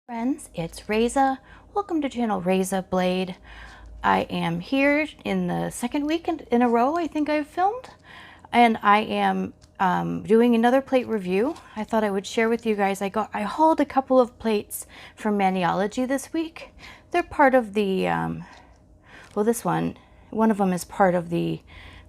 Friends, it's Reza. Welcome to channel Reza Blade. I am here in the second week in a row I think I've filmed, and I am doing another plate review. I thought I would share with you guys. I hauled a couple of plates from Maniology this week. They're part of the well, this one of them is part of the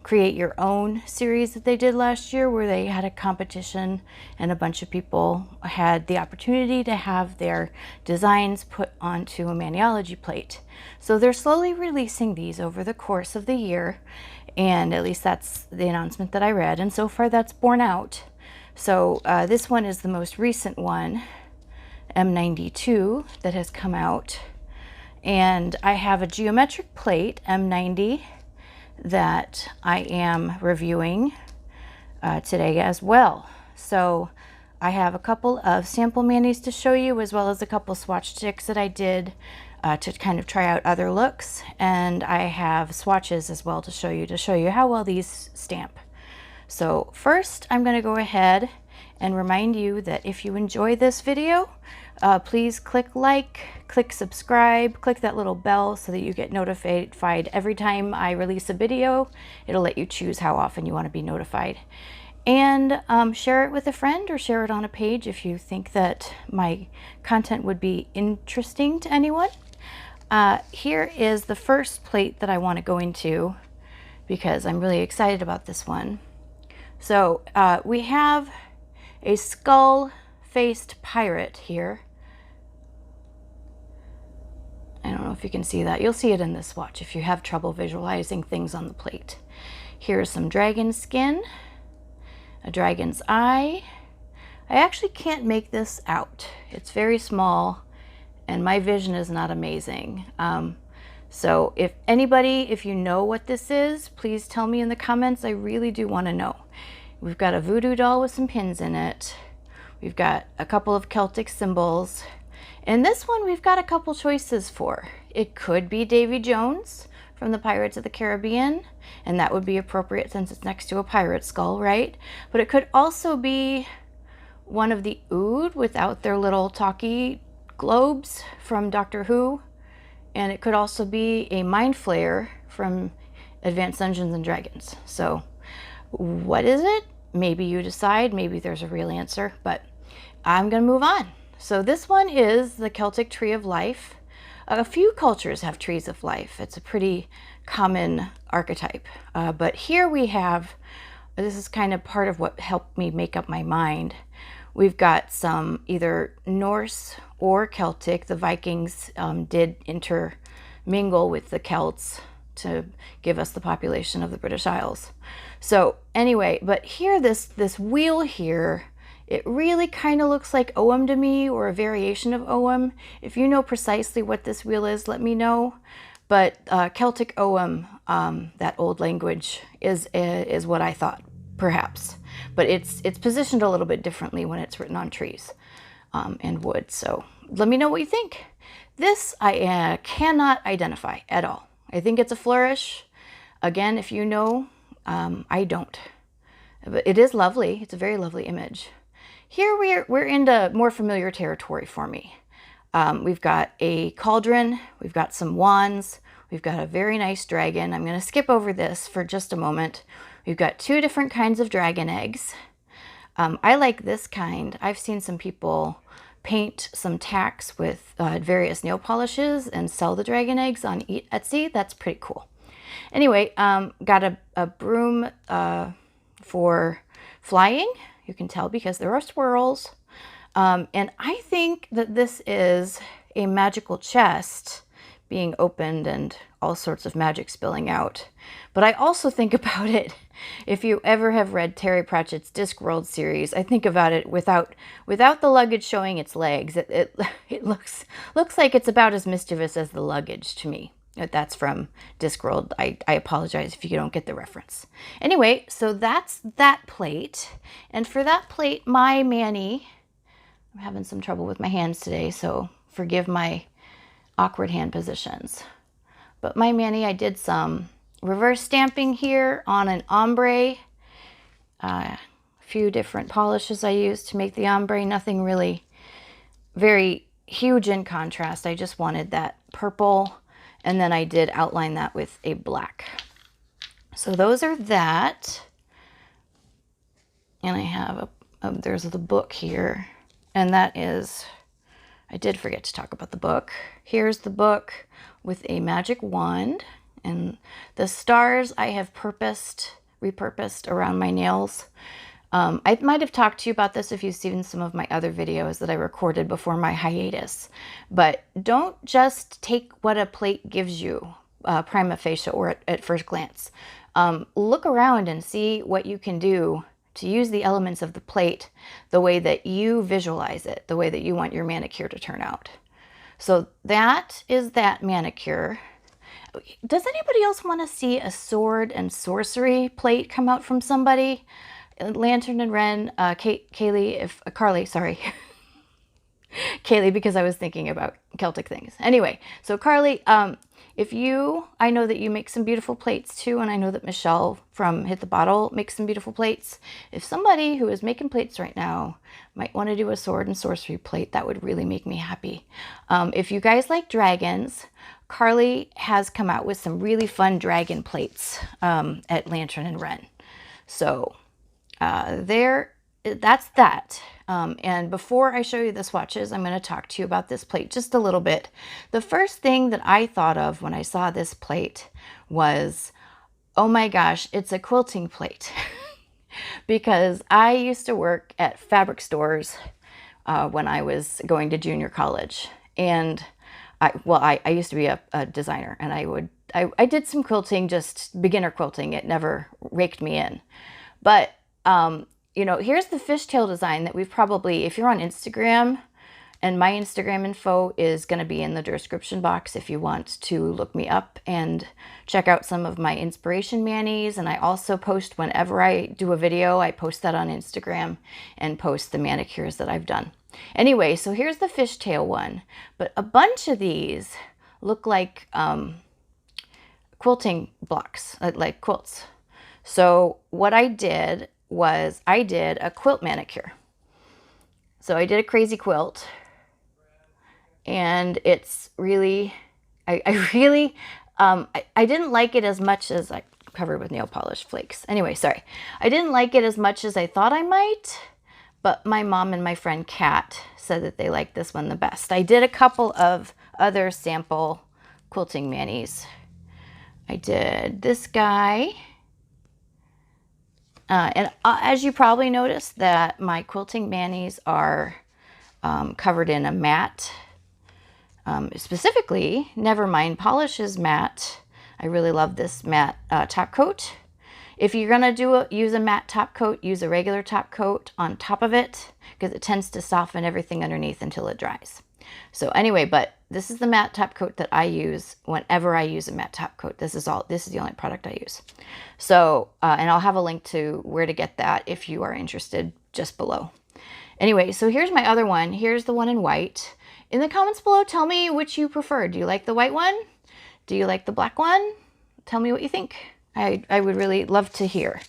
Create Your Own series that they did last year, where they had a competition and a bunch of people had the opportunity to have their designs put onto a Maniology plate. So they're slowly releasing these over the course of the year, and at least that's the announcement that I read, and so far that's borne out. So this one is the most recent one, M092, that has come out, and I have a geometric plate, M090, that I am reviewing today as well. So I have a couple of sample manis to show you, as well as a couple swatch sticks that I did to kind of try out other looks, and I have swatches as well to show you how well these stamp. So first, I'm going to go ahead and remind you that if you enjoy this video, please click like, click subscribe, click that little bell so that you get notified every time I release a video. It'll let you choose how often you want to be notified. And share it with a friend, or share it on a page if you think that my content would be interesting to anyone. Here is the first plate that I want to go into because I'm really excited about this one. So we have a skull-faced pirate here. I don't know if you can see that. You'll see it in this swatch if you have trouble visualizing things on the plate. Here's some dragon skin, a dragon's eye. I actually can't make this out. It's very small and my vision is not amazing. So if you know what this is, please tell me in the comments. I really do want to know. We've got a voodoo doll with some pins in it. We've got a couple of Celtic symbols. And this one we've got a couple choices for. It could be Davy Jones from the Pirates of the Caribbean, and that would be appropriate since it's next to a pirate skull, right? But it could also be one of the Ood without their little talkie globes from Doctor Who. And it could also be a Mind Flayer from Advanced Dungeons and Dragons. So what is it? Maybe you decide, maybe there's a real answer, but I'm gonna move on. So this one is the Celtic Tree of Life. A few cultures have trees of life. It's a pretty common archetype. But here we have, this is kind of part of what helped me make up my mind. We've got some either Norse or Celtic. The Vikings did intermingle with the Celts to give us the population of the British Isles. So anyway, but here, this wheel here, it really kind of looks like OM to me, or a variation of OM. If you know precisely what this wheel is, let me know. But Celtic OM, that old language, is what I thought, perhaps. But it's positioned a little bit differently when it's written on trees and wood. So let me know what you think. This I cannot identify at all. I think it's a flourish. Again, if you know, I don't. But it is lovely. It's a very lovely image. Here we're into more familiar territory for me. We've got a cauldron, we've got some wands, we've got a very nice dragon. I'm going to skip over this for just a moment. We've got two different kinds of dragon eggs. I like this kind. I've seen some people paint some tacks with various nail polishes and sell the dragon eggs on Etsy. That's pretty cool. Anyway, got a broom for flying. You can tell because there are swirls. And I think that this is a magical chest being opened and all sorts of magic spilling out. But I also think about it, if you ever have read Terry Pratchett's Discworld series, I think about it without the luggage showing its legs. It looks like it's about as mischievous as the luggage to me. That's from Discworld. I apologize if you don't get the reference. Anyway, so that's that plate. And for that plate, my mani, I'm having some trouble with my hands today, so forgive my awkward hand positions. But my mani, I did some reverse stamping here on an ombre. A few different polishes I used to make the ombre. Nothing really very huge in contrast. I just wanted that purple, and then I did outline that with a black. So those are that. And I have there's the book here, and that is, I did forget to talk about the book. Here's the book with a magic wand, and the stars I have repurposed around my nails. I might have talked to you about this if you've seen some of my other videos that I recorded before my hiatus, but don't just take what a plate gives you prima facie or at first glance. Look around and see what you can do to use the elements of the plate the way that you visualize it, the way that you want your manicure to turn out. So that is that manicure. Does anybody else want to see a sword and sorcery plate come out from somebody? Lantern and Wren, Carly, sorry. Kaylee, because I was thinking about Celtic things. Anyway, so Carly, I know that you make some beautiful plates too, and I know that Michelle from Hit the Bottle makes some beautiful plates. If somebody who is making plates right now might want to do a sword and sorcery plate, that would really make me happy. If you guys like dragons, Carly has come out with some really fun dragon plates at Lantern and Wren. So that's that. And before I show you the swatches, I'm going to talk to you about this plate just a little bit. The first thing that I thought of when I saw this plate was, oh my gosh, it's a quilting plate. Because I used to work at fabric stores when I was going to junior college. And I used to be a designer, and I did some quilting, just beginner quilting. It never raked me in. But you know, here's the fishtail design that we've probably, if you're on Instagram, and my Instagram info is going to be in the description box if you want to look me up and check out some of my inspiration manis. And I also post, whenever I do a video, I post that on Instagram and post the manicures that I've done. Anyway, so here's the fishtail one, but a bunch of these look like quilting blocks, like quilts. So what I did was I did a quilt manicure. So I did a crazy quilt, and it's really, I didn't like it as much as I covered with nail polish flakes. Anyway, sorry. I didn't like it as much as I thought I might, but my mom and my friend Kat said that they liked this one the best. I did a couple of other sample quilting manis. I did this guy. And as you probably noticed, that my quilting manis are covered in a matte, specifically NeVerMind Polishes matte. I really love this matte top coat. If you're gonna use a matte top coat, use a regular top coat on top of it, because it tends to soften everything underneath until it dries. So anyway, but this is the matte top coat that I use whenever I use a matte top coat. This is the only product I use. So, and I'll have a link to where to get that if you are interested just below. Anyway, so here's my other one. Here's the one in white. In the comments below, tell me which you prefer. Do you like the white one? Do you like the black one? Tell me what you think. I would really love to hear.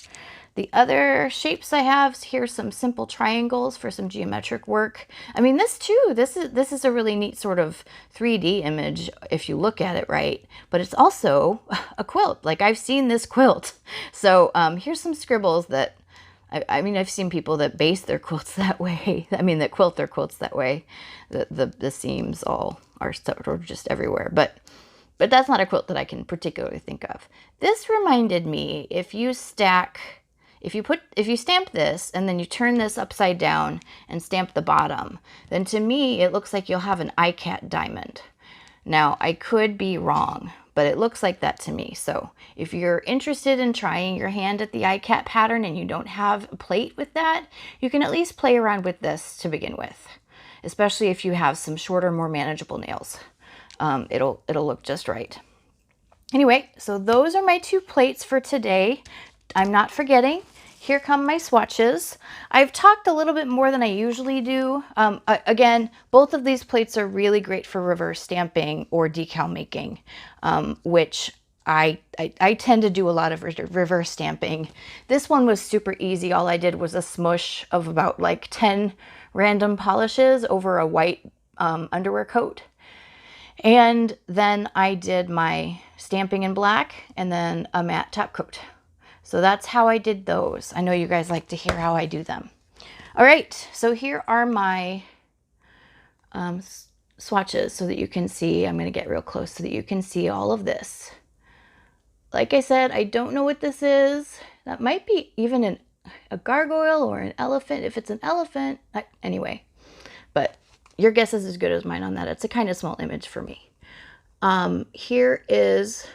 The other shapes I have, here's some simple triangles for some geometric work. I mean, this too, this is a really neat sort of 3D image if you look at it right, but it's also a quilt. Like, I've seen this quilt. So here's some scribbles that, I mean, I've seen people that base their quilts that way. I mean, that quilt their quilts that way. The seams all are sort of just everywhere, but that's not a quilt that I can particularly think of. This reminded me, if you stamp this and then you turn this upside down and stamp the bottom, then to me it looks like you'll have an ICAT diamond. Now, I could be wrong, but it looks like that to me. So if you're interested in trying your hand at the ICAT pattern and you don't have a plate with that, you can at least play around with this to begin with, especially if you have some shorter, more manageable nails. It'll look just right. Anyway, so those are my two plates for today. I'm not forgetting, here come my swatches. I've talked a little bit more than I usually do. Again, both of these plates are really great for reverse stamping or decal making, which I tend to do a lot of reverse stamping. This one was super easy. All I did was a smush of about like 10 random polishes over a white underwear coat. And then I did my stamping in black and then a matte top coat. So that's how I did those. I know you guys like to hear how I do them. All right, so here are my swatches so that you can see. I'm going to get real close so that you can see all of this. Like I said, I don't know what this is. That might be even a gargoyle or an elephant. If it's an elephant, anyway. But your guess is as good as mine on that. It's a kind of small image for me. Here is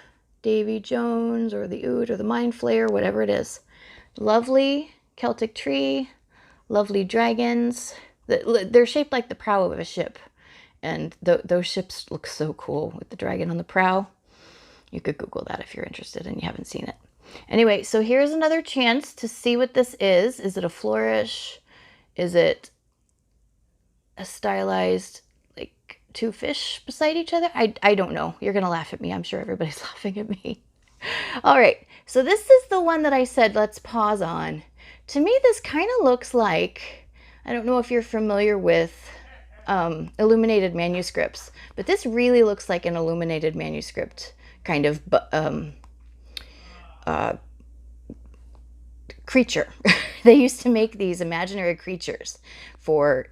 Davy Jones or the Ood or the Mind Flayer, whatever it is. Lovely Celtic tree, lovely dragons. They're shaped like the prow of a ship. And those ships look so cool with the dragon on the prow. You could Google that if you're interested and you haven't seen it. Anyway, so here's another chance to see what this is. Is it a flourish? Is it a stylized, like, two fish beside each other? I don't know. You're going to laugh at me. I'm sure everybody's laughing at me. All right, so this is the one that I said let's pause on. To me, this kind of looks like, I don't know if you're familiar with illuminated manuscripts, but this really looks like an illuminated manuscript kind of creature. They used to make these imaginary creatures for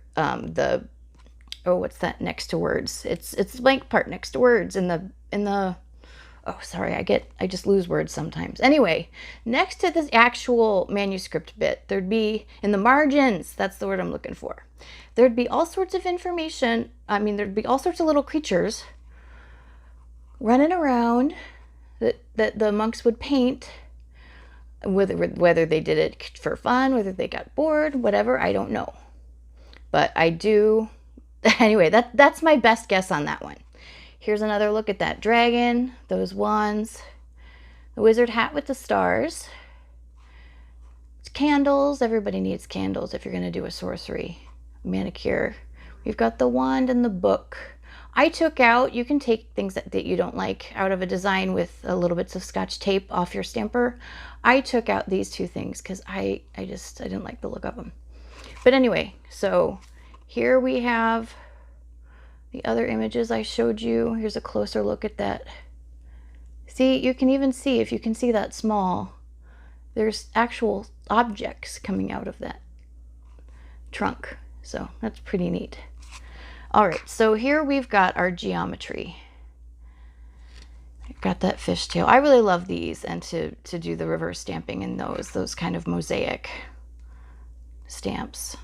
what's that next to words? It's the blank part next to words in the oh, sorry, I just lose words sometimes. Anyway, next to this actual manuscript bit, there'd be in the margins, that's the word I'm looking for. There'd be all sorts of information. I mean, there'd be all sorts of little creatures running around that the monks would paint, whether they did it for fun, whether they got bored, whatever, I don't know. But I do, anyway, that's my best guess on that one. Here's another look at that dragon, those wands, the wizard hat with the stars, it's candles. Everybody needs candles if you're going to do a sorcery manicure. We've got the wand and the book. I took out, you can take things that you don't like out of a design with a little bits of Scotch tape off your stamper. I took out these two things because I didn't like the look of them. But anyway, so here we have the other images I showed you. Here's a closer look at that. See, you can even see, if you can see that small, there's actual objects coming out of that trunk. So that's pretty neat. All right, so here we've got our geometry. I've got that fishtail. I really love these, and to do the reverse stamping in those kind of mosaic stamps.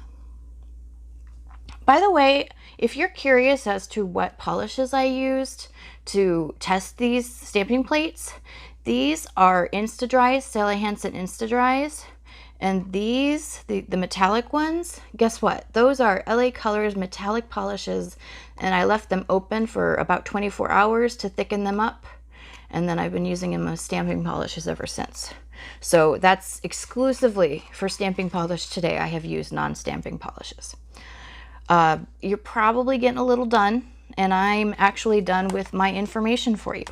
By the way, if you're curious as to what polishes I used to test these stamping plates, these are Insta-Dry, Sally Hansen Insta-Dries. And these, the metallic ones, guess what? Those are LA Colors metallic polishes, and I left them open for about 24 hours to thicken them up. And then I've been using them as stamping polishes ever since. So that's exclusively for stamping polish today. I have used non-stamping polishes. You're probably getting a little done, and I'm actually done with my information for you.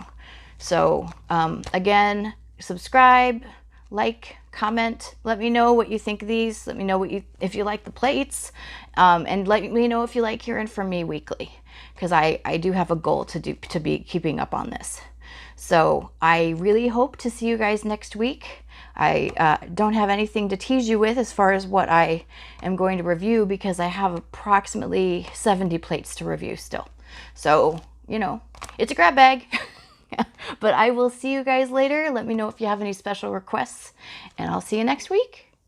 So again, subscribe, like, comment, let me know what you think of these. Let me know if you like the plates, and let me know if you like hearing from me weekly, because I do have a goal to be keeping up on this. So I really hope to see you guys next week. I don't have anything to tease you with as far as what I am going to review, because I have approximately 70 plates to review still. So, you know, it's a grab bag. But I will see you guys later. Let me know if you have any special requests, and I'll see you next week.